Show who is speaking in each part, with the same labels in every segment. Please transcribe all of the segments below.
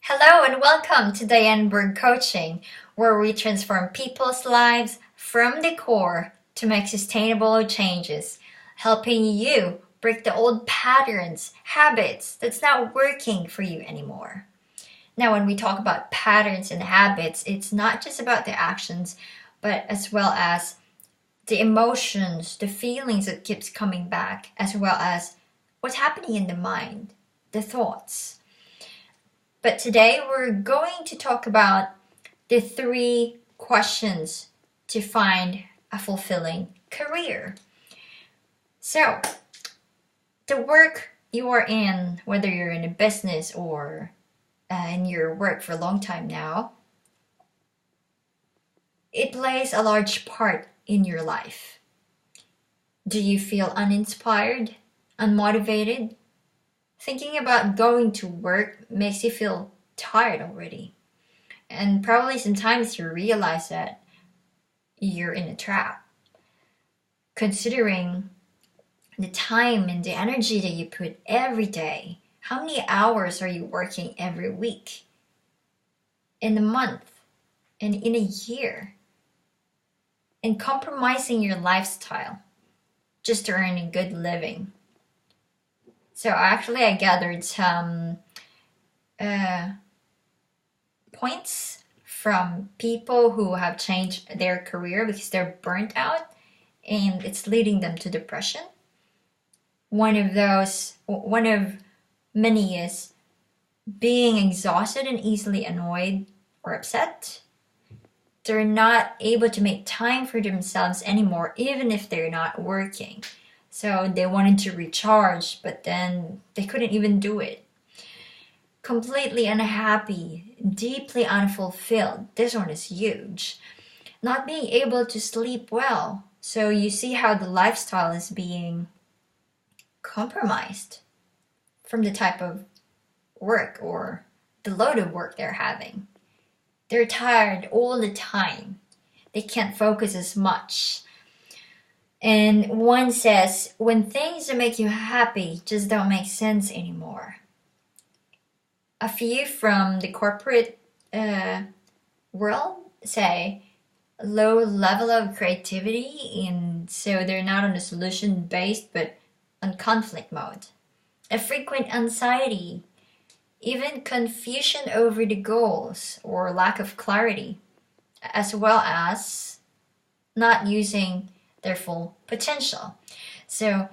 Speaker 1: Hello and welcome to Diane Berg Coaching, where we transform people's lives from the core to make sustainable changes, helping you break the old patterns, habits that's not working for you anymore. Now, when we talk about patterns and habits, it's not just about the actions, but as well as the emotions, the feelings that keeps coming back, as well as what's happening in the mind, the thoughts. But today we're going to talk about the 3 questions to find a fulfilling career. So, the work you are in, whether you're in a business or in your work for a long time now, it plays a large part in your life. Do you feel uninspired, unmotivated? Thinking about going to work makes you feel tired already. And probably sometimes you realize that you're in a trap. Considering the time and the energy that you put every day, how many hours are you working every week, in a month, and in a year? And compromising your lifestyle just to earn a good living. So actually, I gathered some points from people who have changed their career because they're burnt out and it's leading them to depression. One of many is being exhausted and easily annoyed or upset. They're not able to make time for themselves anymore, even if they're not working. So they wanted to recharge, but then they couldn't even do it. Completely unhappy, deeply unfulfilled. This one is huge. Not being able to sleep well. So you see how the lifestyle is being compromised from the type of work or the load of work they're having. They're tired all the time. They can't focus as much. And one says, when things that make you happy just don't make sense anymore. A few from the corporate world say low level of creativity, and so they're not on a solution based but on conflict mode. A frequent anxiety, even confusion over the goals or lack of clarity, as well as not using their full potential. So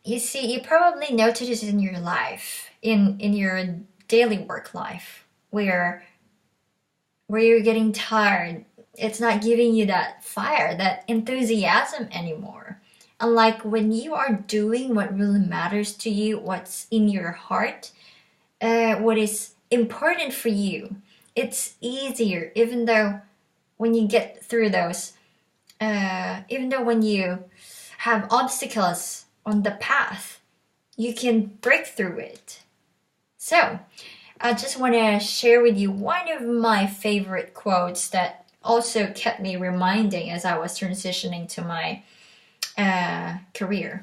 Speaker 1: you see, you probably notice this in your life, in your daily work life, where you're getting tired. It's not giving you that fire, that enthusiasm anymore. Unlike when you are doing what really matters to you, what's in your heart, what is important for you, it's easier, even though when you get through those even though when you have obstacles on the path, you can break through it. So, I just want to share with you one of my favorite quotes that also kept me reminding as I was transitioning to my career.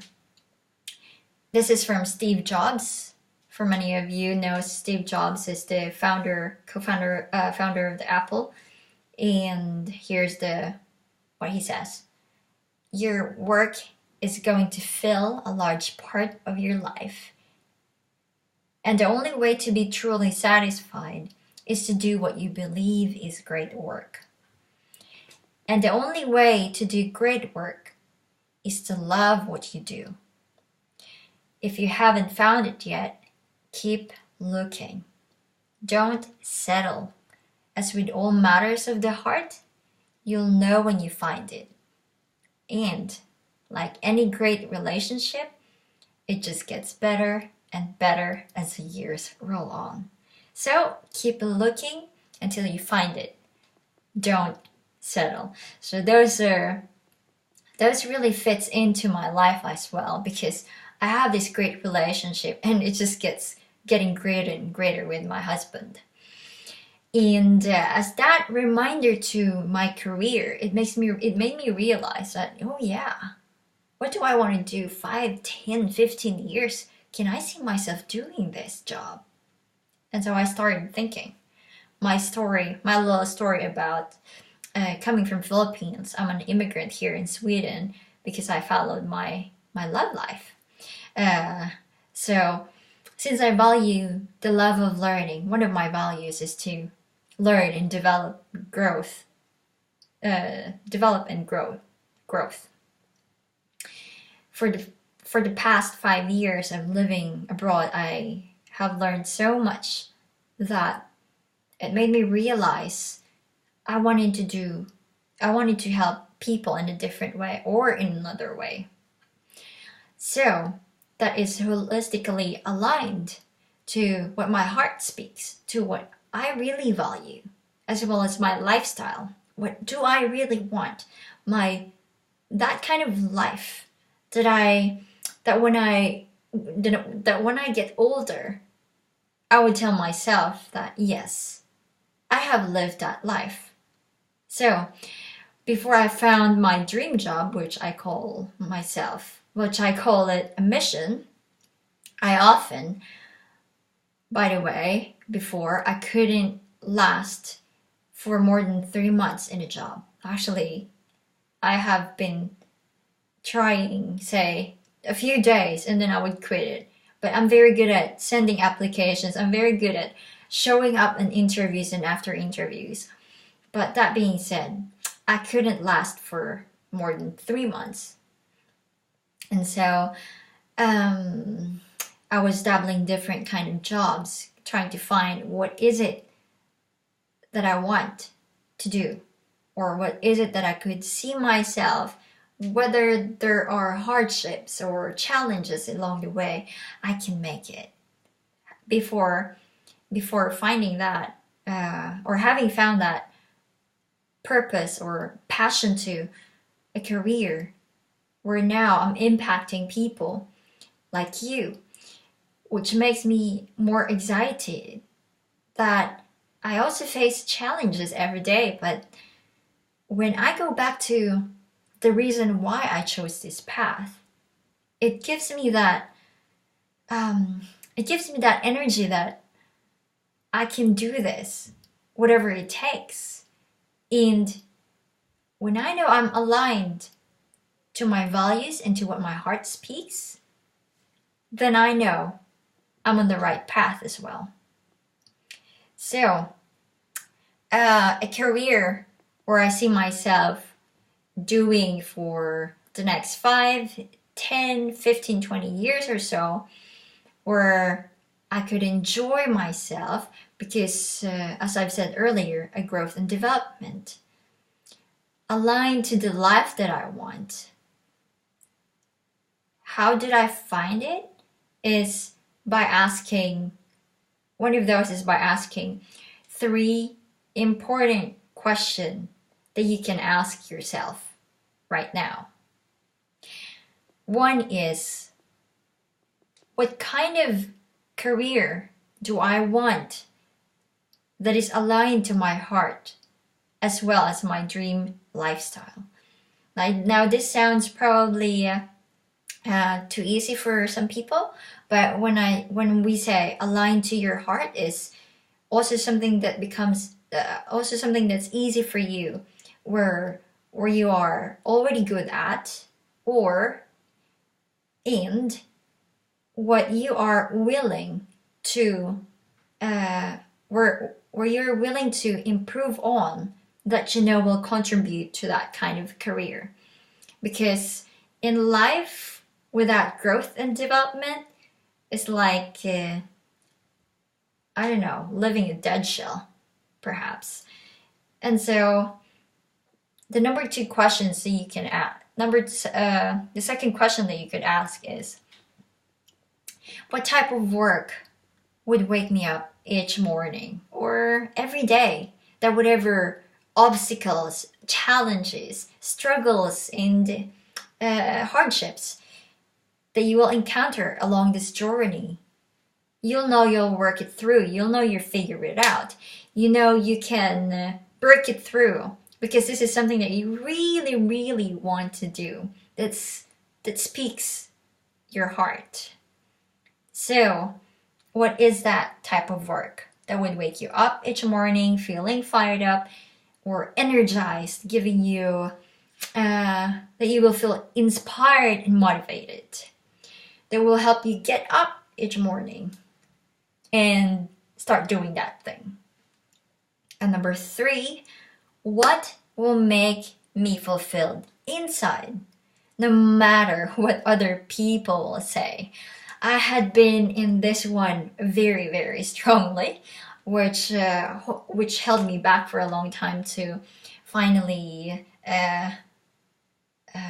Speaker 1: This is from Steve Jobs. For many of you know, Steve Jobs is the founder of the Apple. And here's what he says. Your work is going to fill a large part of your life. And the only way to be truly satisfied is to do what you believe is great work. And the only way to do great work is to love what you do. If you haven't found it yet, keep looking. Don't settle. As with all matters of the heart, you'll know when you find it. And like any great relationship, it just gets better and better as the years roll on. So keep looking until you find it. Don't settle. So those really fits into my life as well, because I have this great relationship and it just gets getting greater and greater with my husband. And as that reminder to my career, it made me realize that, oh yeah, what do I want to do 5, 10, 15 years? Can I see myself doing this job? And so I started thinking my little story about coming from Philippines. I'm an immigrant here in Sweden because I followed my love life. Uh, so since I value the love of learning, one of my values is to learn and develop and growth. For the past 5 years of living abroad, I have learned so much that it made me realize I wanted to help people in a different way or in another way. So that is holistically aligned to what my heart speaks, to what I really value, as well as my lifestyle. What do I really want? That kind of life that when I get older, I would tell myself that yes, I have lived that life. So before I found my dream job, which I call it a mission, I often, by the way, before I couldn't last for more than 3 months in a job. Actually, I have been trying, say, a few days and then I would quit it. But I'm very good at sending applications. I'm very good at showing up in interviews and after interviews. But that being said, I couldn't last for more than 3 months. And so I was dabbling different kind of jobs, trying to find what is it that I want to do, or what is it that I could see myself, whether there are hardships or challenges along the way, I can make it. Before finding that, or having found that purpose or passion to a career, where now I'm impacting people like you, which makes me more excited that I also face challenges every day. But when I go back to the reason why I chose this path, it gives me that energy that I can do this, whatever it takes. And when I know I'm aligned to my values and to what my heart speaks, then I know I'm on the right path as well. So, a career where I see myself doing for the next 5, 10, 15, 20 years or so, where I could enjoy myself because, as I've said earlier, a growth and development aligned to the life that I want. How did I find it? One of those is by asking 3 important questions that you can ask yourself right now. One is, what kind of career do I want that is aligned to my heart as well as my dream lifestyle? Now this sounds probably too easy for some people, but when we say aligned to your heart is also something that becomes also something that's easy for you, where you are already good at, and what you are willing to where you're willing to improve on, that will contribute to that kind of career. Because in life without growth and development, it's like I don't know, living a dead shell, perhaps. And so the number 2 questions that you can ask, the second question that you could ask is, what type of work would wake me up each morning or every day, that whatever obstacles, challenges, struggles, and hardships that you will encounter along this journey, you'll know you'll work it through. You'll know you'll figure it out. You know you can break it through, because this is something that you really, really want to do. That speaks your heart. So What is that type of work that would wake you up each morning feeling fired up or energized, giving you that you will feel inspired and motivated, that will help you get up each morning and start doing that thing. And number 3, what will make me fulfilled inside, no matter what other people will say? I had been in this one very, very strongly, which held me back for a long time to finally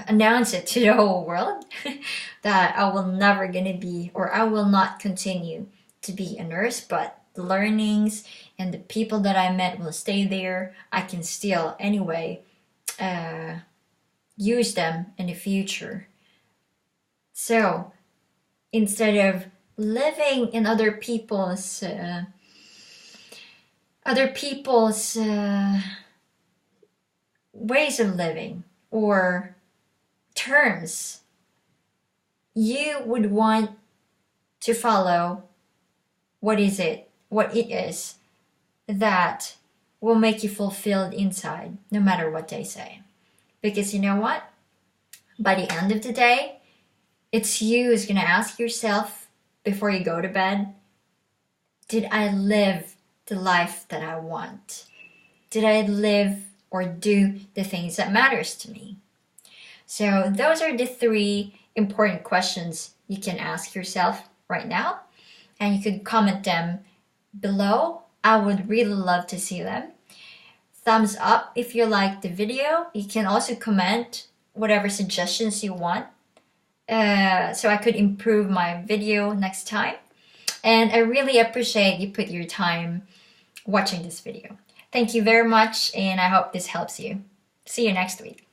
Speaker 1: announce it to the whole world that I will never gonna be, or I will not continue to be a nurse, but the learnings and the people that I met will stay there. I can still anyway use them in the future. So instead of living in other people's ways of living or terms, you would want to follow what it is that will make you fulfilled inside, no matter what they say. Because you know what? By the end of the day, it's you who's going to ask yourself before you go to bed, did I live the life that I want? Did I live or do the things that matters to me? So those are the 3 important questions you can ask yourself right now. And you could comment them below. I would really love to see them. Thumbs up if you like the video. You can also comment whatever suggestions you want, so I could improve my video next time. And I really appreciate you put your time watching this video. Thank you very much, and I hope this helps you. See you next week.